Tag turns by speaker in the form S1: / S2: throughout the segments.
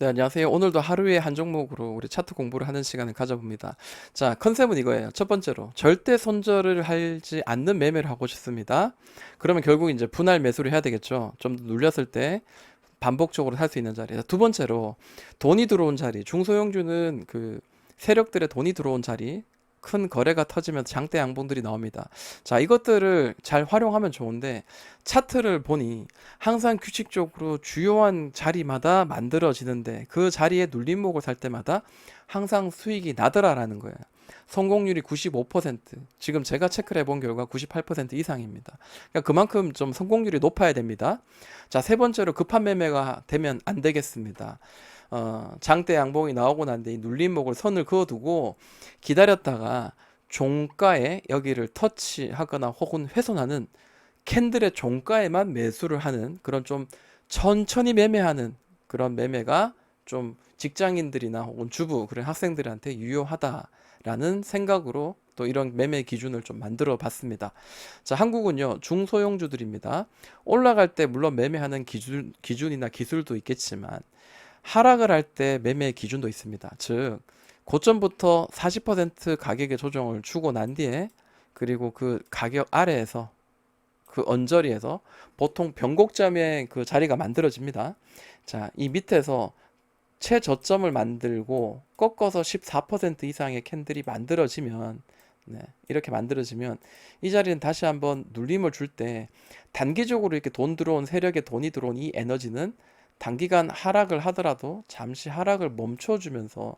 S1: 네, 안녕하세요. 오늘도 하루에 한 종목으로 우리 차트 공부를 하는 시간을 가져봅니다. 자, 컨셉은 이거예요. 첫 번째로, 절대 손절을 하지 않는 매매를 하고 싶습니다. 그러면 결국 이제 분할 매수를 해야 되겠죠. 좀 눌렸을 때 반복적으로 살 수 있는 자리. 자, 두 번째로, 돈이 들어온 자리. 중소형주는 그 세력들의 돈이 들어온 자리. 큰 거래가 터지면 장대 양봉들이 나옵니다. 자, 이것들을 잘 활용하면 좋은데 차트를 보니 항상 규칙적으로 주요한 자리마다 만들어지는데 그 자리에 눌림목을 살 때마다 항상 수익이 나더라라는 거예요. 성공률이 95%, 지금 제가 체크를 해본 결과 98% 이상입니다. 그러니까 그만큼 좀 성공률이 높아야 됩니다. 자, 세 번째로 급한 매매가 되면 안 되겠습니다. 장대 양봉이 나오고 난 뒤에 눌림목을 선을 그어두고 기다렸다가 종가에 여기를 터치하거나 혹은 훼손하는 캔들의 종가에만 매수를 하는 그런 좀 천천히 매매하는 그런 매매가 좀 직장인들이나 혹은 주부 그런 학생들한테 유효하다라는 생각으로 또 이런 매매 기준을 좀 만들어 봤습니다. 자, 한국은요, 중소형주들입니다. 올라갈 때 물론 매매하는 기준이나 기술도 있겠지만 하락을 할 때 매매 기준도 있습니다. 즉, 고점부터 40% 가격의 조정을 주고 난 뒤에 그리고 그 가격 아래에서 그 언저리에서 보통 변곡점의 그 자리가 만들어집니다. 자, 이 밑에서 최저점을 만들고 꺾어서 14% 이상의 캔들이 만들어지면 네, 이렇게 만들어지면 이 자리는 다시 한번 눌림을 줄 때 단기적으로 이렇게 돈 들어온 세력의 돈이 들어온 이 에너지는 단기간 하락을 하더라도 잠시 하락을 멈춰주면서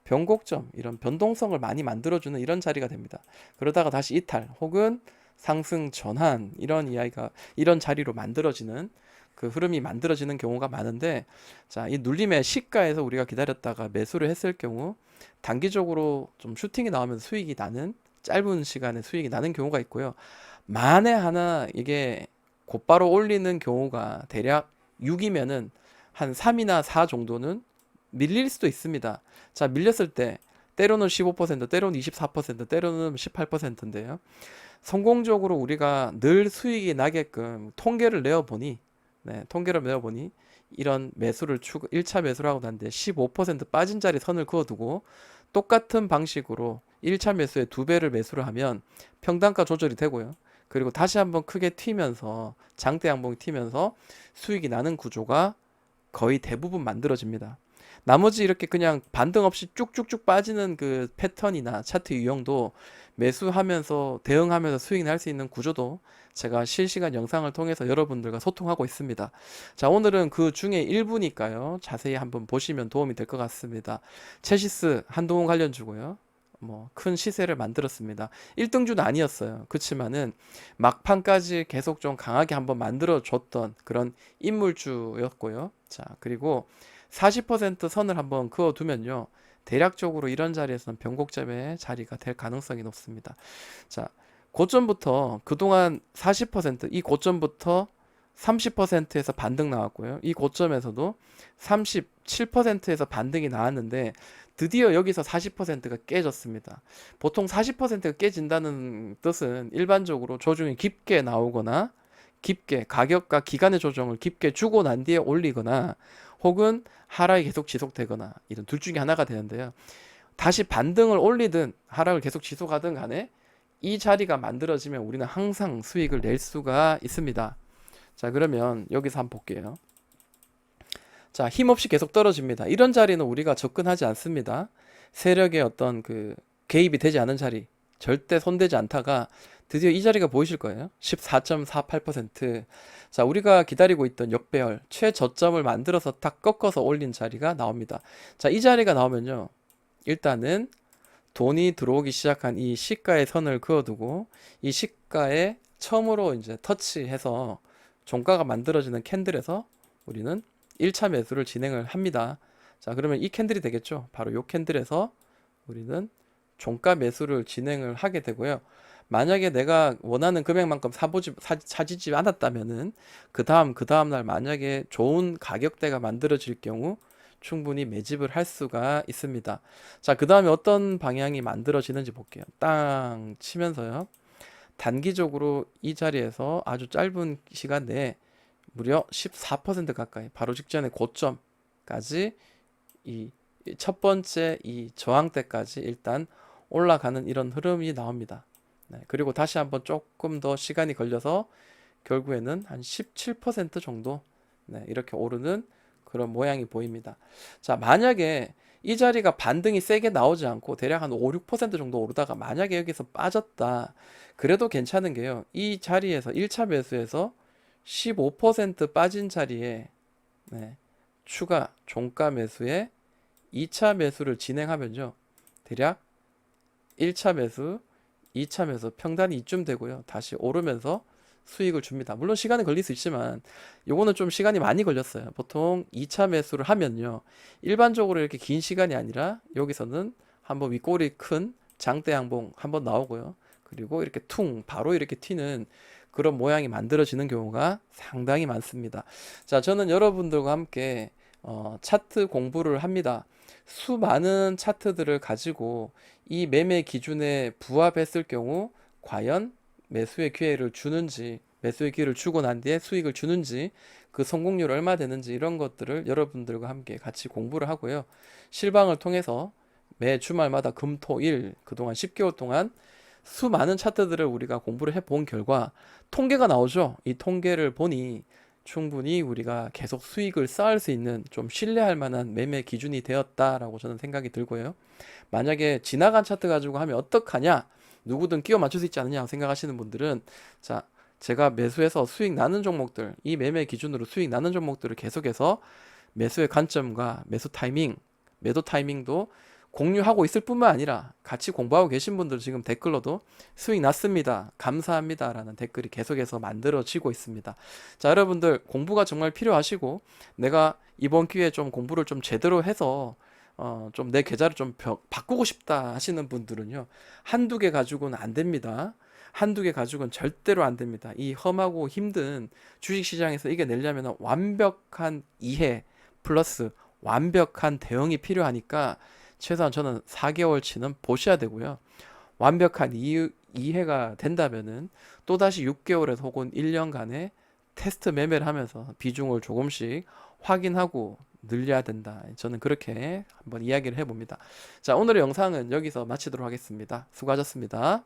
S1: 변곡점 이런 변동성을 많이 만들어주는 이런 자리가 됩니다. 그러다가 다시 이탈 혹은 상승 전환 이런 자리로 만들어지는 그 흐름이 만들어지는 경우가 많은데, 자, 이 눌림의 시가에서 우리가 기다렸다가 매수를 했을 경우 단기적으로 좀 슈팅이 나오면 수익이 나는 짧은 시간에 수익이 나는 경우가 있고요. 만에 하나 이게 곧바로 올리는 경우가 대략 6이면은 한 3이나 4 정도는 밀릴 수도 있습니다. 자, 밀렸을 때 때로는 15%, 때로는 24%, 때로는 18%인데요. 성공적으로 우리가 늘 수익이 나게끔 통계를 내어보니 이런 매수를 1차 매수를 하고 난데 15% 빠진 자리 선을 그어두고 똑같은 방식으로 1차 매수의 2배를 매수를 하면 평단가 조절이 되고요. 그리고 다시 한번 크게 튀면서 장대 양봉이 튀면서 수익이 나는 구조가 거의 대부분 만들어집니다. 나머지 이렇게 그냥 반등 없이 쭉쭉쭉 빠지는 그 패턴이나 차트 유형도 매수하면서 대응하면서 수익 날 수 있는 구조도 제가 실시간 영상을 통해서 여러분들과 소통하고 있습니다. 자, 오늘은 그 중에 일부니까요. 자세히 한번 보시면 도움이 될 것 같습니다. 체시스 한동훈 관련주고요. 뭐 큰 시세를 만들었습니다. 1등주는 아니었어요. 그렇지만은 막판까지 계속 좀 강하게 한번 만들어 줬던 그런 인물주였고요. 자, 그리고 40% 선을 한번 그어두면요. 대략적으로 이런 자리에서는 변곡점의 자리가 될 가능성이 높습니다. 자, 고점부터 그동안 40%이 고점부터 30%에서 반등 나왔고요. 이 고점에서도 37%에서 반등이 나왔는데 드디어 여기서 40%가 깨졌습니다. 보통 40%가 깨진다는 뜻은 일반적으로 조정이 깊게 나오거나 깊게 가격과 기간의 조정을 깊게 주고 난 뒤에 올리거나 혹은 하락이 계속 지속되거나 이런 둘 중에 하나가 되는데요. 다시 반등을 올리든 하락을 계속 지속하든 간에 이 자리가 만들어지면 우리는 항상 수익을 낼 수가 있습니다. 자, 그러면 여기서 한번 볼게요. 자, 힘없이 계속 떨어집니다. 이런 자리는 우리가 접근하지 않습니다. 세력의 어떤 그 개입이 되지 않은 자리, 절대 손대지 않다가 드디어 이 자리가 보이실 거예요. 14.48%. 자, 우리가 기다리고 있던 역배열, 최저점을 만들어서 딱 꺾어서 올린 자리가 나옵니다. 자, 이 자리가 나오면요. 일단은 돈이 들어오기 시작한 이 시가의 선을 그어두고 이 시가에 처음으로 이제 터치해서 종가가 만들어지는 캔들에서 우리는 1차 매수를 진행을 합니다. 자, 그러면 이 캔들이 되겠죠. 바로 이 캔들에서 우리는 종가 매수를 진행을 하게 되고요. 만약에 내가 원하는 금액만큼 사지지 않았다면은 그 다음 날 만약에 좋은 가격대가 만들어질 경우 충분히 매집을 할 수가 있습니다. 자, 그 다음에 어떤 방향이 만들어지는지 볼게요. 땅 치면서요. 단기적으로 이 자리에서 아주 짧은 시간 내에 무려 14% 가까이 바로 직전의 고점까지 이 첫 번째 이 저항대까지 일단 올라가는 이런 흐름이 나옵니다. 네, 그리고 다시 한번 조금 더 시간이 걸려서 결국에는 한 17% 정도 네, 이렇게 오르는 그런 모양이 보입니다. 자, 만약에 이 자리가 반등이 세게 나오지 않고 대략 한 5, 6% 정도 오르다가 만약에 여기서 빠졌다. 그래도 괜찮은 게요. 이 자리에서 1차 매수에서 15% 빠진 자리에 네, 추가 종가 매수에 2차 매수를 진행하면요. 대략 1차 매수, 2차 매수 평단이 이쯤 되고요. 다시 오르면서 수익을 줍니다. 물론 시간이 걸릴 수 있지만 요거는 좀 시간이 많이 걸렸어요. 보통 2차 매수를 하면요. 일반적으로 이렇게 긴 시간이 아니라 여기서는 한번 윗꼬리 큰 장대 양봉 한번 나오고요. 그리고 이렇게 퉁 바로 이렇게 튀는 그런 모양이 만들어지는 경우가 상당히 많습니다. 자, 저는 여러분들과 함께 차트 공부를 합니다. 수많은 차트들을 가지고 이 매매 기준에 부합했을 경우 과연 매수의 기회를 주는지, 매수의 기회를 주고 난 뒤에 수익을 주는지, 그 성공률 얼마 되는지 이런 것들을 여러분들과 함께 같이 공부를 하고요. 실방을 통해서 매 주말마다 금, 토, 일 그동안 10개월 동안 수많은 차트들을 우리가 공부를 해본 결과 통계가 나오죠. 이 통계를 보니 충분히 우리가 계속 수익을 쌓을 수 있는 좀 신뢰할 만한 매매 기준이 되었다라고 저는 생각이 들고요. 만약에 지나간 차트 가지고 하면 어떡하냐? 누구든 끼워 맞출 수 있지 않느냐 생각하시는 분들은 자, 제가 매수해서 수익 나는 종목들, 이 매매 기준으로 수익 나는 종목들을 계속해서 매수의 관점과 매수 타이밍, 매도 타이밍도 공유하고 있을 뿐만 아니라 같이 공부하고 계신 분들 지금 댓글로도 수익 났습니다. 감사합니다. 라는 댓글이 계속해서 만들어지고 있습니다. 자, 여러분들 공부가 정말 필요하시고 내가 이번 기회에 좀 공부를 좀 제대로 해서 좀 내 계좌를 좀 바꾸고 싶다 하시는 분들은요. 한두 개 가지고는 안 됩니다. 한두 개 가지고는 절대로 안 됩니다. 이 험하고 힘든 주식시장에서 이겨내려면 완벽한 이해 플러스 완벽한 대응이 필요하니까 최소한 저는 4개월치는 보셔야 되고요. 완벽한 이해가 된다면은 또다시 6개월에서 혹은 1년간의 테스트 매매를 하면서 비중을 조금씩 확인하고 늘려야 된다. 저는 그렇게 한번 이야기를 해봅니다. 자, 오늘의 영상은 여기서 마치도록 하겠습니다. 수고하셨습니다.